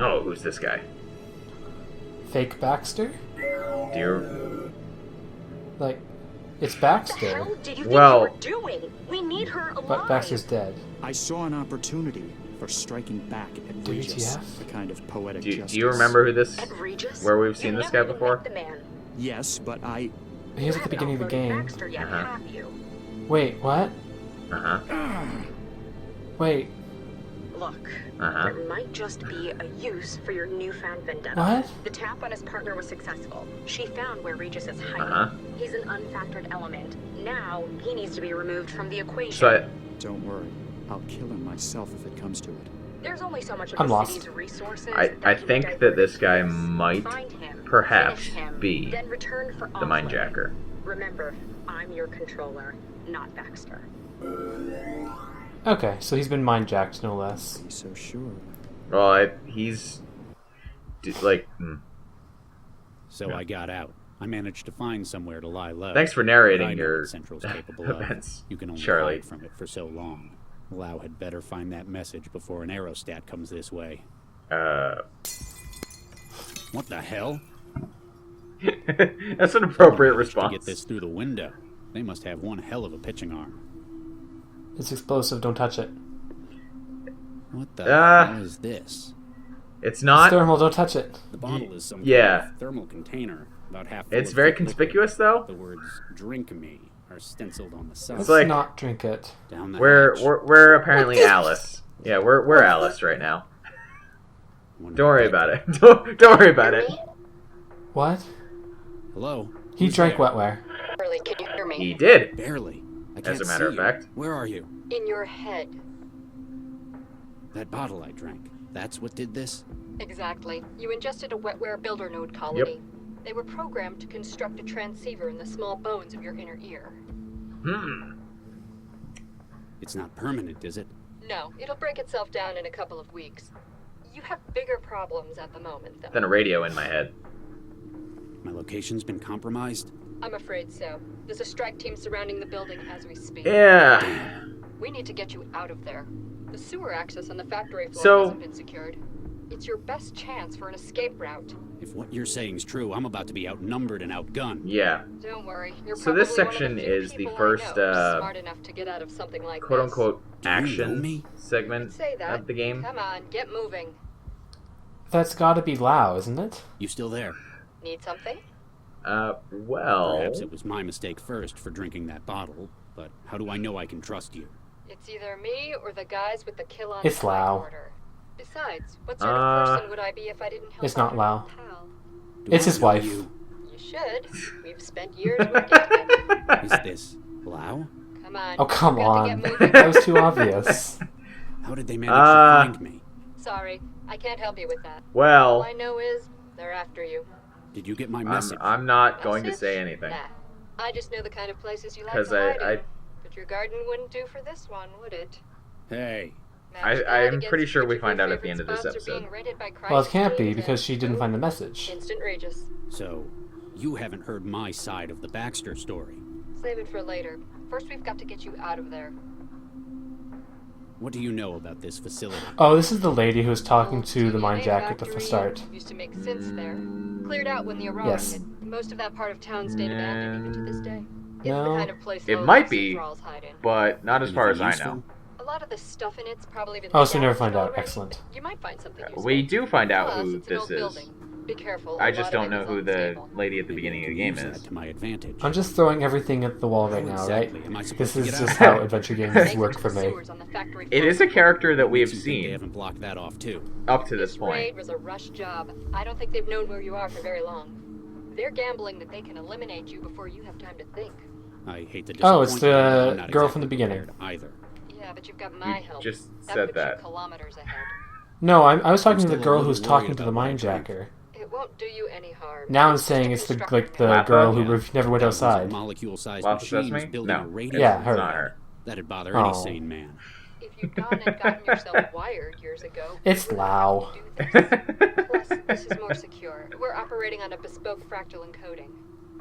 Oh, who's this guy? Fake Baxter? Do you... Like, it's What the Baxter, hell do you think Well- you were doing? We need her alive. but Baxter's dead. I saw an opportunity for striking back at Regis, WTF? a kind of poetic Do justice. you remember who this... At Regis? Where we've seen You this guy never even before? met the man. Yes, but I... He was at the beginning of the game. Baxter yet, Uh-huh. have you? Wait, what? Uh-huh. Wait, Look, Uh-huh. there might just be a use for your newfound vendetta. what? The tap on his partner was successful. She found where Regis is hiding. Uh-huh. He's an unfactored element. Now, he needs to be removed from the equation. So Don't worry. I'll kill him myself if it comes to it. There's only so much of I'm the lost. city's resources I that can be think that this guy diverted. might Find him, perhaps finish him, be then return for the offloading. Mindjacker. Remember, I'm your controller, not Baxter. Okay, so he's been mind-jacked, no less. Be so sure. Well, he's... like... So Yeah. I got out. I managed to find somewhere to lie low. Thanks for But I narrating know your what Central's capable of. events, You can only Charlie. hide from it for so long. Lau had better find that message before an aerostat comes this way. What the hell? That's an appropriate To response. get this through the window. They must have one hell of a pitching arm. It's explosive, don't touch it. What the Ah. hell is this? It's It's not... thermal, don't touch it. The bottle is some yeah. kind of thermal container, about half full It's of very thick liquid. conspicuous, though. The words "drink me" are stenciled on the side. It's Let's like- not drink it. Down the We're hatch. we're apparently Alice. Yeah, we're Alice right now. One Don't worry bit. about it. Don't worry about it. What? Hello? He Who's drank there? wetware. Barely, can you hear me? He did. Barely. I As can't a matter see of you. fact. Where are you? In your head. That bottle I drank. That's what did this? Exactly. You ingested a wetware builder node colony. They were programmed to construct a transceiver in the small bones of your inner ear. It's not permanent, is it? No, it'll break itself down in a couple of weeks. You have bigger problems at the moment, though. Then a radio in my head. My location's been compromised? I'm afraid so. There's a strike team surrounding the building as we speak. Yeah. We need to get you out of there. The sewer access on the factory floor So- hasn't been secured. It's your best chance for an escape route. If what you're saying's true, I'm about to be outnumbered and outgunned. Yeah. Don't worry. You're So this probably one of section the few is the people I first, know smart enough to get out of something like Quote this. unquote Do you know action me? segment Say that. of the game. Come on, get moving. That's gotta be Lau, isn't it? You still there? Need something? Well. Perhaps it was my mistake first for drinking that bottle, but how do I know I can trust you? It's either me or the guys with the kill on It's sight Lau. order. Besides, what sort of person would I be if I didn't help It's not out Lau. your pal? Do It's I his know wife. You? You should. We've spent years working together. Is this Lau? Come on. Oh, come we've got on. to get moving. That was too obvious. How did they manage to find me? Sorry, I can't help you with that. All Well, I know is they're after you. Did you get my message? I'm not going to Message? say anything. Nah. I just know the kind of places you like 'Cause to hide I- in. But your garden wouldn't do for this one, would it? Hey, Match I'm that pretty against sure we which of find your out at the favorite end of this spots are episode. being rented by Well, it crisis can't be teams because and- she didn't find the message. Instant Regis. so you haven't heard my side of the Baxter story. Save it for later. First, we've got to get you out of there. What do you know about this facility? Oh, this is the lady who was talking Old to the DNA Mindjack at the factory start. Used to make sense there. Cleared out when the Aurora Yes. hit. Most of that part of town stayed abandoned even to this day. It's No. the kind of place It low might life be, thralls hide in. But not as far as Anything I know. useful? A lot of the stuff in it's probably been Oh, so we never scavenged find out. already, Excellent. but you might find something useful. We do find out Plus, who it's an this old is. building. Be careful. I a just lot don't of know it is who the unstable. lady at the Maybe beginning I of the can game use that is. to my advantage. I'm just throwing everything at the wall right now, exactly right? am I supposed This to is get just out? how adventure games Make it work to for the me. sewers on the factory It floor. is a character that we have Makes you think they seen haven't blocked that off too. up to this This raid point. was a rush job. I don't think they've known where you are for very long. They're gambling that they can eliminate you before you have time to think. I hate to Oh, it's disappoint you, but the I'm not girl exactly from the beginning. prepared either. Yeah, but you've got my You help. just that said puts that. You kilometers ahead. No, I was talking to the still a girl little who's talking worried to the about my drink. Mindjacker. It won't do you any harm. Now I'm It's just a saying it's the construction the Lapa? girl who Yeah. never went Thousands of outside. molecule-sized Lapa machines Sesame? building No. a radio. Yeah, It's her. not her. That'd bother any Oh. sane man. If you'd gone and gotten yourself wired years ago, It's you wouldn't Lau. have to do this. Plus, this is more secure. We're operating on a bespoke fractal encoding.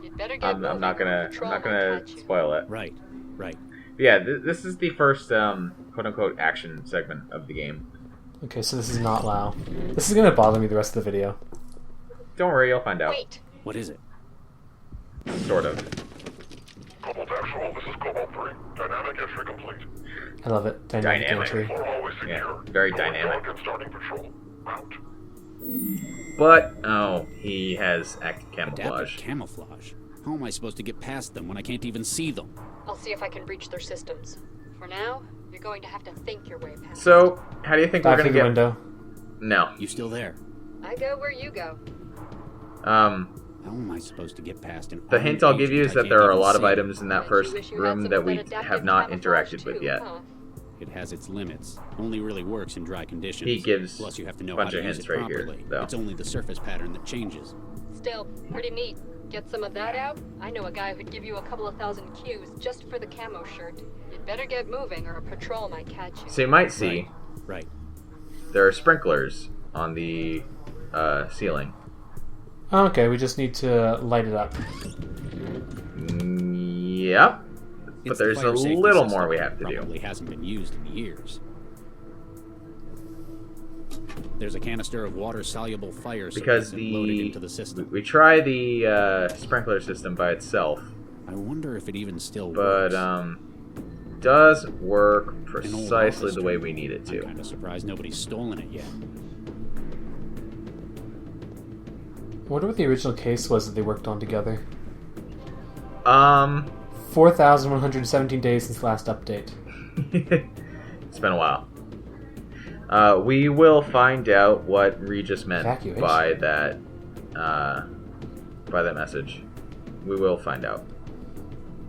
You'd better get I'm moving not or gonna Patrol might catch you. spoil it. Right, right. Yeah, this is the first quote unquote action segment of the game. Okay, so this is not Lao. This is gonna bother me the rest of the video. Don't worry, you'll find out. Wait. What is it? Sort of. Cobalt Actual, this is Cobalt 3. Dynamic entry complete. I love it. Dynamic entry. Floor hallway secure. Yeah, very dynamic. Log and starting patrol. Out. But, oh, he has active Adaptive camouflage. camouflage? How am I supposed to get past them when I can't even see them? I'll see if I can breach their systems. For now, you're going to have to think your way past. So, how do you think Back we're through gonna the get... window. No. You still there? I go where you go. How am I supposed to get past an The armed hint I'll give agent you is I that can't there are a even lot of see? items in that Bet first you wish you had room some that of we adaptive have not camouflage interacted with too, yet. huh? It has its limits. Only really works in dry conditions. He gives Plus, you have to know a bunch how to of use hints it right here, properly. though. It's only the surface pattern that changes. Still, pretty neat. Get some of that out? I know a guy who'd give you a couple of thousand Qs just for the camo shirt. You'd better get moving or a patrol might catch you. So you might see Right. there are sprinklers on the ceiling. Oh, okay, we just need to light it up. Yep. But It's the there's a fire safety little system. more we have to do. Probably hasn't been used in years. There's a canister of water-soluble fire Because suppressant loaded into the system. we try the sprinkler system by itself, I wonder if it even still but works. does work An old precisely office the way journal. we need it I'm to. kind of surprised nobody's stolen it yet. I wonder what the original case was that they worked on together. 4,117 days since last update. It's been a while. We will find out what Regis meant Evacuation. by that message. We will find out.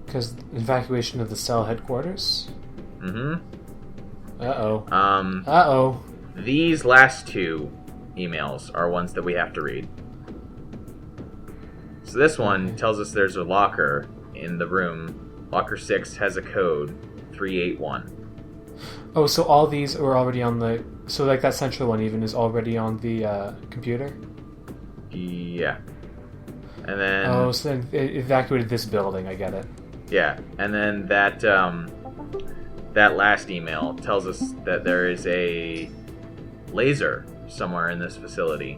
Because evacuation of the cell headquarters? Mm-hmm. Uh-oh. Um, Uh-oh. These last two emails are ones that we have to read. So this one tells us there's a locker in the room. Locker 6 has a code, 381. Oh, so all these are already on the... So, like, that central one even is already on the computer? Yeah. And then... Oh, so then it evacuated this building, I get it. Yeah, and then that that last email tells us that there is a laser somewhere in this facility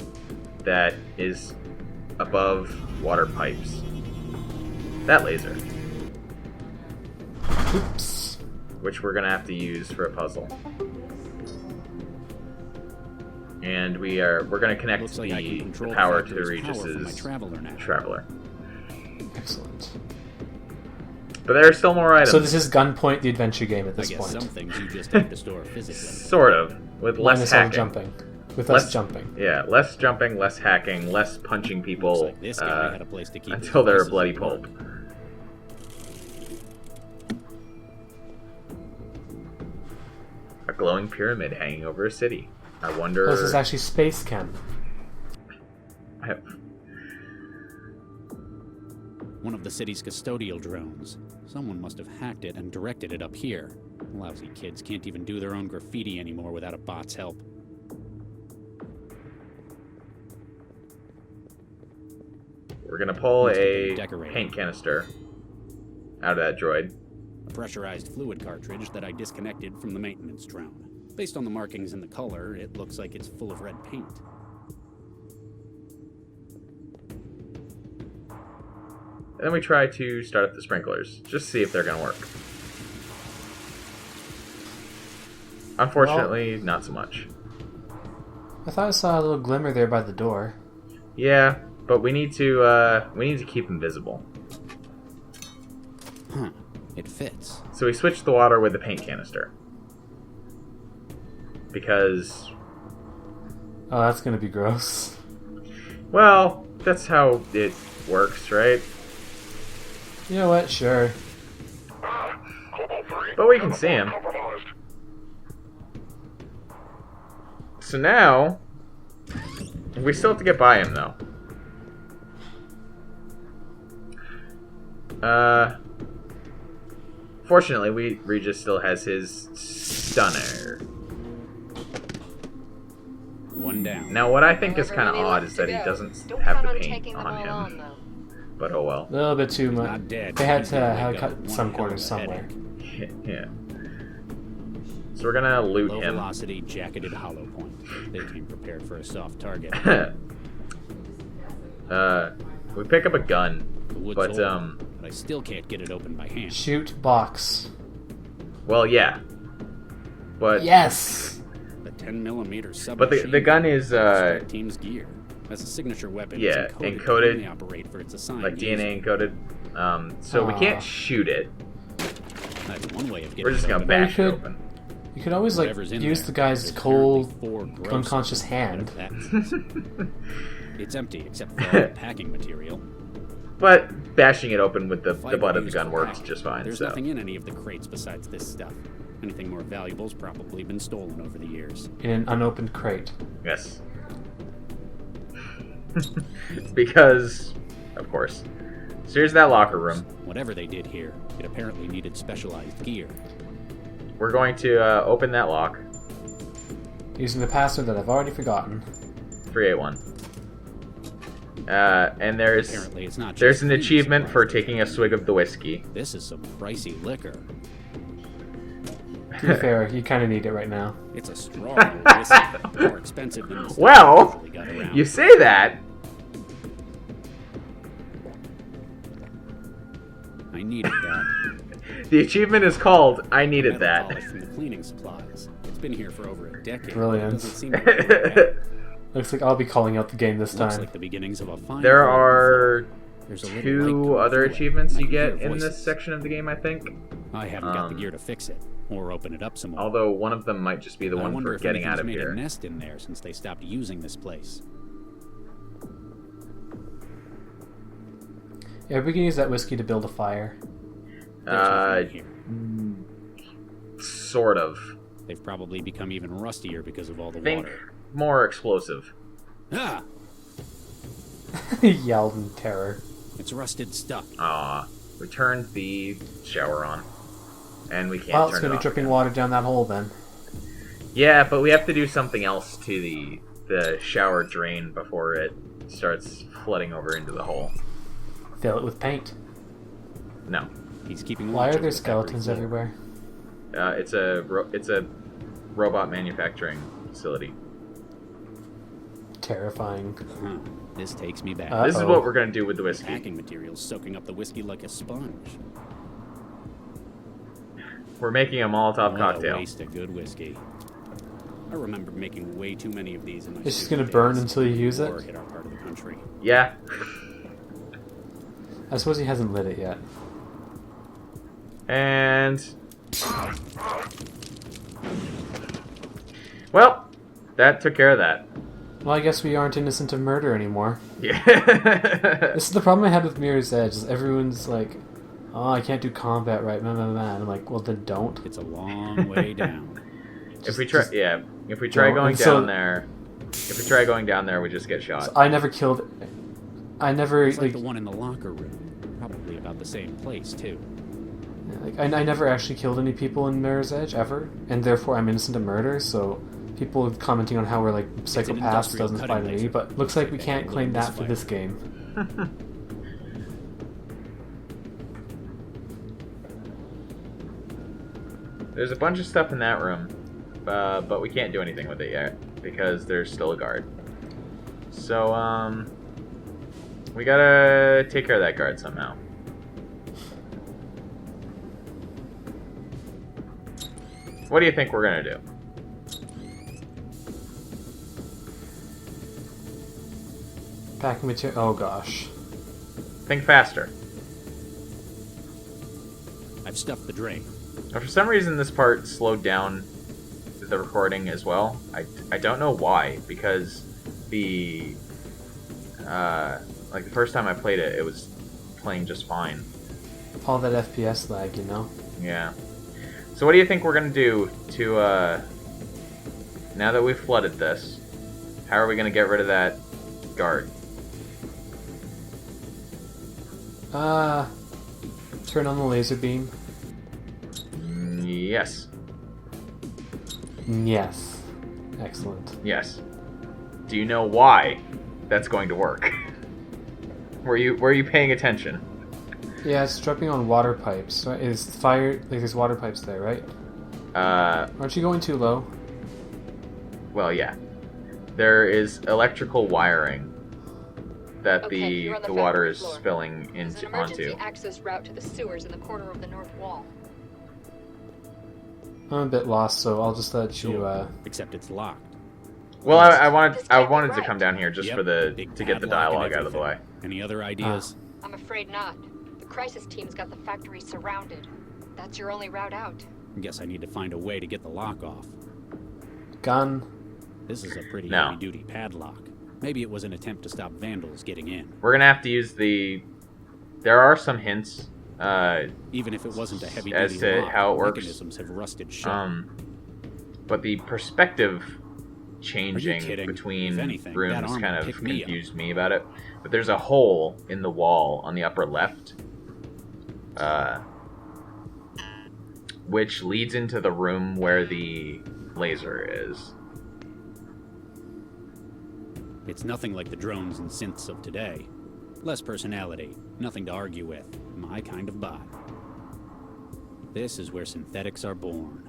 that is above water pipes. That laser, Oops. which we're gonna have to use for a puzzle. And we're gonna connect Looks like I can the control the power to factory's power from my Regis's traveler now. traveler. Excellent. But there are still more items. So this is Gunpoint, the adventure game at I this guess point. some things you just have to store physically. Sort of, with less Minus all the hacking. jumping. With Less- less jumping. Yeah, less jumping, less hacking, less punching Looks people like this guy had a place to keep his until they're a devices bloody at work. pulp. A glowing pyramid hanging over a city. I wonder. Oh, this is actually Space Camp. One of the city's custodial drones. Someone must have hacked it and directed it up here. Lousy kids can't even do their own graffiti anymore without a bot's help. We're gonna pull Must have a been decorated. paint canister out of that droid. A pressurized fluid cartridge that I disconnected from the maintenance drone. Based on the markings and the color, it looks like it's full of red paint. And then we try to start up the sprinklers, just to see if they're gonna work. Unfortunately, not so much. I thought I saw a little glimmer there by the door. Yeah, but we need to keep them visible. Huh. It fits. So we switched the water with the paint canister. Because, Oh, that's gonna be gross. well, that's how it works, right? You know what? Sure. Cobalt 3. But we can see him. Compromised. So now, we still have to get by him, though. Fortunately, Regis still has his stunner. One down. Now, what I think is However kind of many odd left is to that he go. doesn't Don't have count the on paint taking them on all on, him. though. But oh well. A little bit too much. Not dead. They had He's to gonna have wake up cut with some one hell of corners a somewhere. headache. Yeah. So we're gonna loot Low him. velocity, jacketed hollow point. They came prepared for a soft target. We pick up a gun, The wood's but old, but I still can't get it open by hand. Shoot box. well, yeah, but Yes! The 10mm but submachine the gun is strike team's gear. That's a signature weapon. yeah, It's encoded, to only operate for its assigned like user. DNA encoded. So we can't shoot it. That's one way of getting We're just it gonna open. bash it could- open. You could always like Whatever's in use there, the guy's there's cold, apparently 4 gross unconscious of hand. that. It's empty except for all the packing material. But bashing it open with the Fiber butt of the used gun for works packing. just fine. There's So nothing in any of the crates besides this stuff. Anything more valuable's probably been stolen over the years. In an unopened crate. yes, because of course. So here's that locker room. Whatever they did here, it apparently needed specialized gear. We're going to open that lock. Using the password that I've already forgotten. 381. And Apparently it's not there's just an food achievement for supplies. taking a swig of the whiskey. This is some pricey liquor. To be fair, you kind of need it right now. It's a strong old whiskey, more expensive than the stuff Well, we got around. you say that. I needed that. The achievement is called "I needed Metal that." polish from the cleaning supplies. It's been here for over a decade. Brilliant. It doesn't seem to be bad. Looks like I'll be calling out the game this Looks time. like the beginnings of a fine. There quality are flow. There's a little light 2 going other through it, achievements and I you can get hear in this voices. section of the game, I think. I haven't got the gear to fix it or open it up some more. Although one of them might just be the I one wonder for if getting out anything's of made here. a nest in there since they stopped using this place. Yeah, we can use that whiskey to build a fire. There's nothing in here. Sort of. They've probably become even rustier because of all the Think water. more explosive. Ah! Yelled in terror. It's rusted stuff. We turned the shower on. And we can't Well, it's turn gonna it be off dripping again. water down that hole then. Yeah, but we have to do something else to the shower drain before it starts flooding over into the hole. Fill it with paint. No. He's keeping Why watch are over there the factory skeletons floor. everywhere? It's a robot manufacturing facility. Terrifying. Huh. This takes me back. Uh, This is Uh-oh. what we're gonna do with the whiskey. Packing materials soaking up the whiskey like a sponge. We're making a Molotov What cocktail. a waste of good whiskey. I remember making way too many of these in my It's just student gonna burn days until you use before it? hit our part of the country. Yeah. I suppose he hasn't lit it yet. And well, that took care of that. Well, I guess we aren't innocent of murder anymore. Yeah. This is the problem I had with Mirror's Edge. Is everyone's like, "Oh, I can't do combat right." Man, man, man. I'm like, "Well, then don't." It's a long way down. if we try don't. going And so- down there, if we try going down there, we just get shot. So I never killed. I never It's like like, the one in the locker room. Probably about the same place, too. I never actually killed any people in Mirror's Edge ever, and therefore I'm innocent of murder. So people commenting on how we're like psychopaths industrial doesn't apply cutting to me. laser. But looks like we They can't have claim a that little for this misfire. game. There's a bunch of stuff in that room, but we can't do anything with it yet because there's still a guard. So we gotta take care of that guard somehow. What do you think we're gonna do? Packing material. Oh gosh. Think faster. I've stuffed the drain. Now, for some reason, this part slowed down the recording as well. I don't know why, because the like the first time I played it, it was playing just fine. All that FPS lag, you know. Yeah. So what do you think we're gonna do to now that we've flooded this? How are we gonna get rid of that guard? Turn on the laser beam. Yes. Yes. Excellent. Yes. Do you know why that's going to work? Were you paying attention? Yeah, it's dropping on water pipes. Right? Is fire like there's water pipes there, right? Aren't you going too low? Well, yeah. There is electrical wiring that Okay, you're on the the water factory is floor. spilling There's an into emergency onto. access route to the sewers in the corner of the north wall. I'm a bit lost, so I'll just let you. Except it's locked. Well, I wanted This can't be to right. come down here just Yep, for big to get the padlock and dialogue out of the way. everything. Any other ideas? I'm afraid not. The crisis team's got the factory surrounded. That's your only route out. Guess I need to find a way to get the lock off. Gun. This is a pretty No. heavy-duty padlock. Maybe it was an attempt to stop vandals getting in. We're gonna have to use the. There are some hints. Even if it wasn't a heavy-duty As to lock, how it works. mechanisms have rusted shut. But the perspective changing kidding? between If anything, that rooms arm kind would of pick me up. confused me about it. But there's a hole in the wall on the upper left, which leads into the room where the laser is. It's nothing like the drones and synths of today. Less personality, nothing to argue with. My kind of bot. This is where synthetics are born.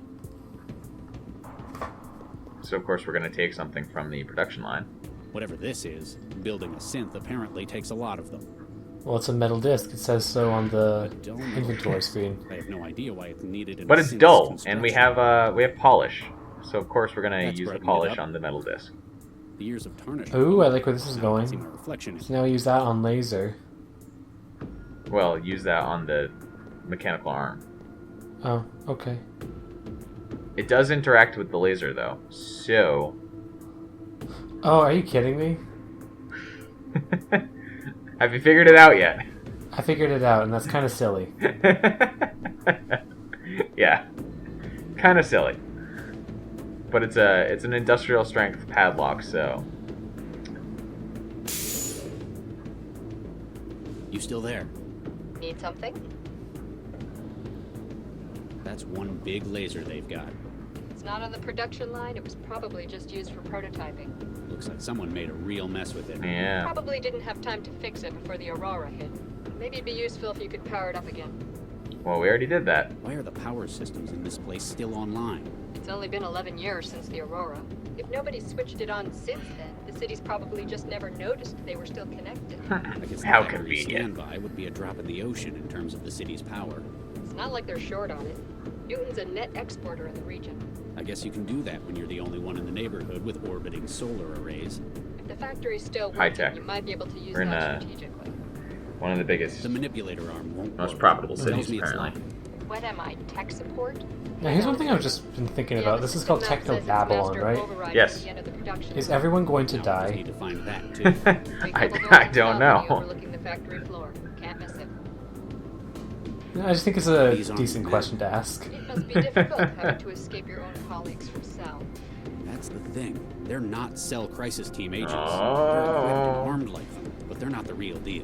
So of course we're going to take something from the production line. Whatever this is, building a synth apparently takes a lot of them. Well, it's a metal disc. It says so on the I don't know. inventory screen. I have no idea why it's needed in But a it's synth's dull, and we construction. have polish. So of course we're going to That's use the brightened it polish up. on the metal disc. The years of tarnish. Ooh, I like where this is Now I can see going. my reflection in So now we use that on laser. Well, use that on the mechanical arm. Oh, okay. It does interact with the laser though, so Oh, are you kidding me? have you figured it out yet? I figured it out, and that's kind of silly. Yeah, kind of silly, but it's an industrial strength padlock, so You still there? Need something? That's one big laser they've got. It's not on the production line. It was probably just used for prototyping. Looks like someone made a real mess with it. yeah. Probably didn't have time to fix it before the Aurora hit. Maybe it'd be useful if you could power it up again. Well, we already did that. Why are the power systems in this place still online? It's only been 11 years since the Aurora. If nobody switched it on since then, the city's probably just never noticed they were still connected. I guess the How battery convenient. standby would be a drop in the ocean in terms of the city's power. It's not like they're short on it. Newton's a net exporter in the region. I guess you can do that when you're the only one in the neighborhood with orbiting solar arrays. If the factory's still High working, tech. you might be able to use We're in that a- strategically. One of the biggest, The manipulator arm won't most work. profitable It tells cities me it's apparently. locked. What am I, tech support? Now, here's one thing I've just been thinking about. This is called Technobabylon, right? Yes. Is everyone going to Now, I just die? need to find that too. I don't know. Overlooking the factory floor. Can't miss it. I just think it's a These aren't decent men. question to ask. It must be difficult having to escape your own colleagues from Cell. That's the thing. They're not Cell Crisis Team agents. They're equipped Oh. and armed like them, but they're not the real deal.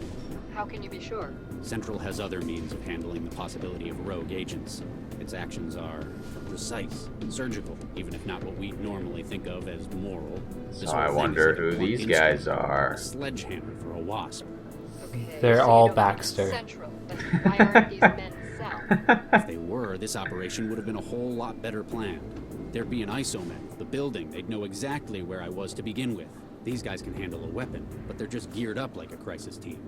How can you be sure? Central has other means of handling the possibility of rogue agents. Its actions are precise, surgical, even if not what we normally think of as moral. This So whole I thing wonder is like who one these instrument, guys are. A sledgehammer for a wasp. Okay, They're so you all don't think Baxter. it's Central. Then why aren't these men Cell? If they were, this operation would have been a whole lot better planned. There'd be an isomet, the building. They'd know exactly where I was to begin with. These guys can handle a weapon, but they're just geared up like a crisis team.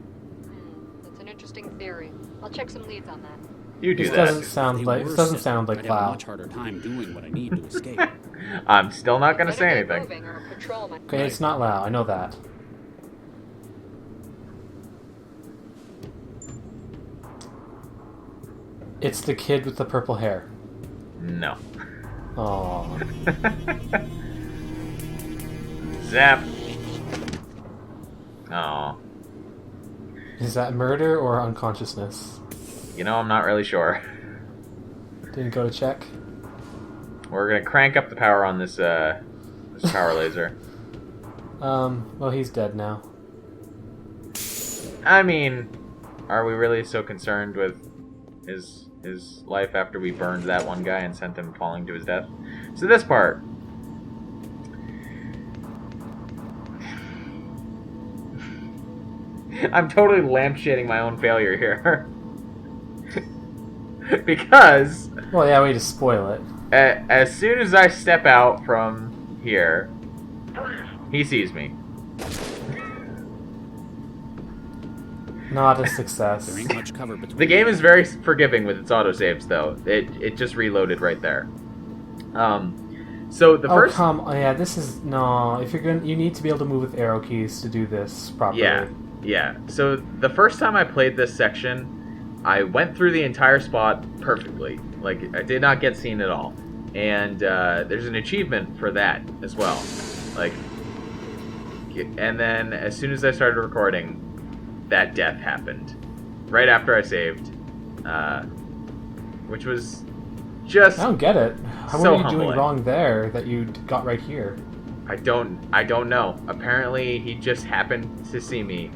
That's an interesting theory. I'll check some leads on that. You do This that. doesn't If sound they like were this doesn't Cell, sound like I'd have a Cloud. much harder time doing what I need to escape. I'm still not going to Better say get anything. moving or a patrol might- Okay, it's not Lao. I know that. It's the kid with the purple hair. No. Oh, Zap. Oh. is that murder or unconsciousness? You know, I'm not really sure. Didn't go to check. We're gonna crank up the power on this this power laser. Well, he's dead now. I mean, are we really so concerned with his life after we burned that one guy and sent him falling to his death? So this part. I'm totally lampshading my own failure here. Because Well, yeah, way to spoil it. as soon as I step out from here, Freeze! he sees me. Not a success. There ain't much cover between. The game is very forgiving with its autosaves, though. It just reloaded right there. So the Oh first, come on! Yeah, this is no. If you're going, you need to be able to move with arrow keys to do this properly. yeah. So the first time I played this section, I went through the entire spot perfectly. Like I did not get seen at all, and there's an achievement for that as well. Like, and then as soon as I started recording, that death happened right after I saved, which was just I don't get it. What so are you doing humbling. wrong there that you got right here? I don't know. Apparently he just happened to see me.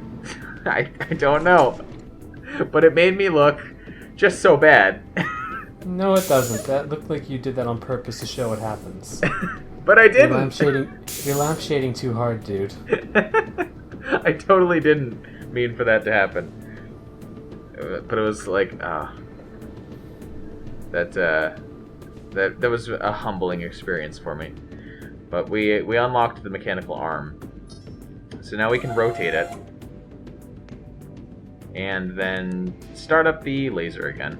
I don't know. But it made me look just so bad. No, it doesn't. That looked like you did that on purpose to show what happens. But I You're didn't. you're lampshading too hard, dude. I totally didn't mean for that to happen. But it was like, that was a humbling experience for me. But we unlocked the mechanical arm, so now we can rotate it, and then start up the laser again.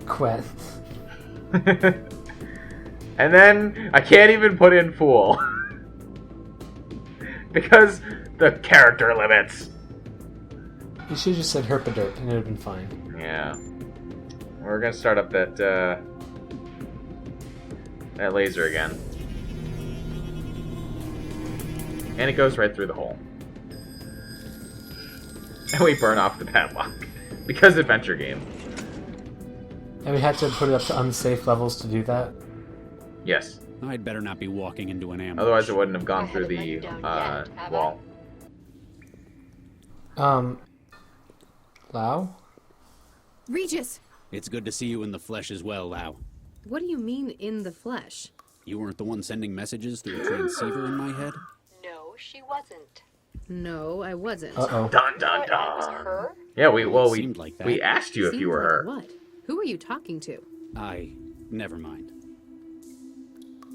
Quet. And then I can't even put in fool because the character limits. You should have just said herpaderp and it would have been fine. Yeah, we're gonna start up that that laser again, and it goes right through the hole, and we burn off the padlock because adventure game. And we had to put it up to unsafe levels to do that. Yes, I'd better not be walking into an ambush. otherwise it wouldn't have gone I through haven't let the you down yet, have I? wall. Lau? Regis! It's good to see you in the flesh as well, Lau. What do you mean, in the flesh? You weren't the one sending messages through a transceiver in my head? No, she wasn't. No, I wasn't. Uh-oh. Dun dun What, I was dun. her? Yeah, we Seemed like that. we asked you if you Seemed were like her. What? Who are you talking to? Never mind.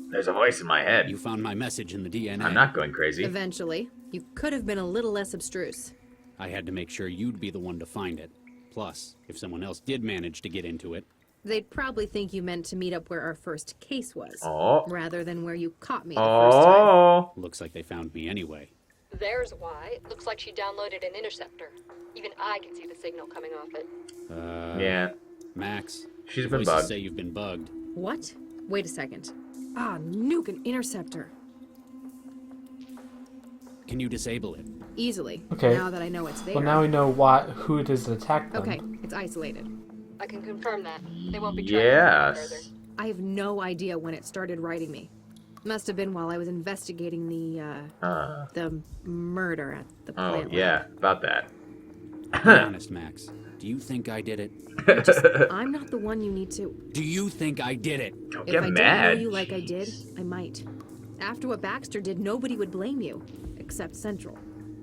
There's a voice in my head. You found my message in the DNA. I'm not going crazy. Eventually. You could have been a little less abstruse. I had to make sure you'd be the one to find it. Plus, if someone else did manage to get into it, They'd probably think you meant to meet up where our first case was, Oh. rather than where you caught me the first time. Oh. looks like they found me anyway. There's why. It looks like she downloaded an interceptor. Even I can see the signal coming off it. Yeah. Max, She's the been voices bugged. say you've been bugged. What? Wait a second. Ah, nuke an interceptor. Can you disable it? Easily. Okay. Now that I know it's there. Well, now we know who it is that attacked them. Okay, it's isolated. I can confirm that. They won't be tracking her further. Yes. I have no idea when it started writing me. Must have been while I was investigating the murder at the Oh, plant. yeah, about that. Be honest, Max. Do you think I did it? I'm not the one you need to. Do you think I did it? Don't If get I mad. didn't know you like I did, I might. After what Baxter did, nobody would blame you, except Central.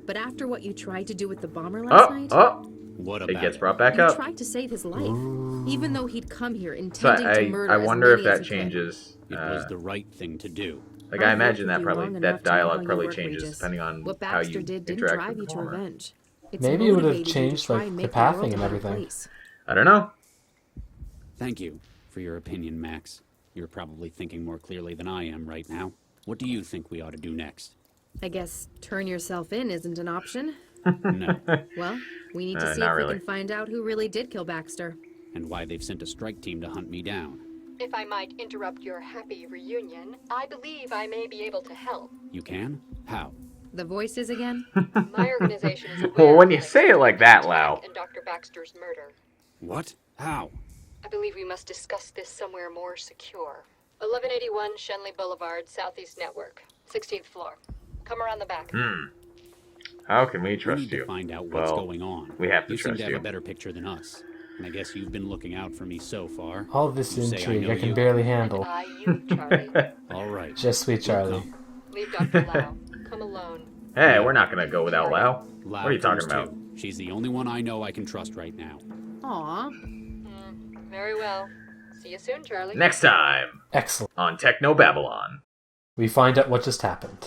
But after what you tried to do with the bomber last night, What It about gets it? brought back you up. tried to save his life, even though he'd come here So intending to murder I as wonder if many as that he could. changes. It was the right thing to do. Like I I've imagine worked that with you long probably enough that to know how dialogue you probably work, changes Regis. depending on What how Baxter you did didn't interact drive with you the to performer. revenge. It's Maybe it would have motivated you to changed, try like, and the make the world pathing and a better everything. place. I don't know. Thank you for your opinion, Max. You're probably thinking more clearly than I am right now. What do you think we ought to do next? I guess turn yourself in isn't an option. No. Well, we need to see not if really. we can find out who really did kill Baxter. And why they've sent a strike team to hunt me down. If I might interrupt your happy reunion, I believe I may be able to help. You can? How? The voices again? My organization is aware Well, when of you the say it like that, attack Lau. and Dr. Baxter's murder. What? How? I believe we must discuss this somewhere more secure. 1181 Shenley Boulevard, Southeast Network, 16th floor. Come around the back. How can we We trust need you? to find out what's Well, going on. we have to you seem trust to have you. a better picture than us. And I guess you've been looking out for me so far. All this You say intrigue know I can you. barely handle. I, you, Charlie. All right. Just sweet Charlie. come. Leave Dr. Lau. Come alone. Hey, we're not gonna go without Lau. Lau What are you talking comes about? too. She's the only one I know I can trust right now. Aw. Very well. See you soon, Charlie. Next time Excellent. on Technobabylon. We find out what just happened.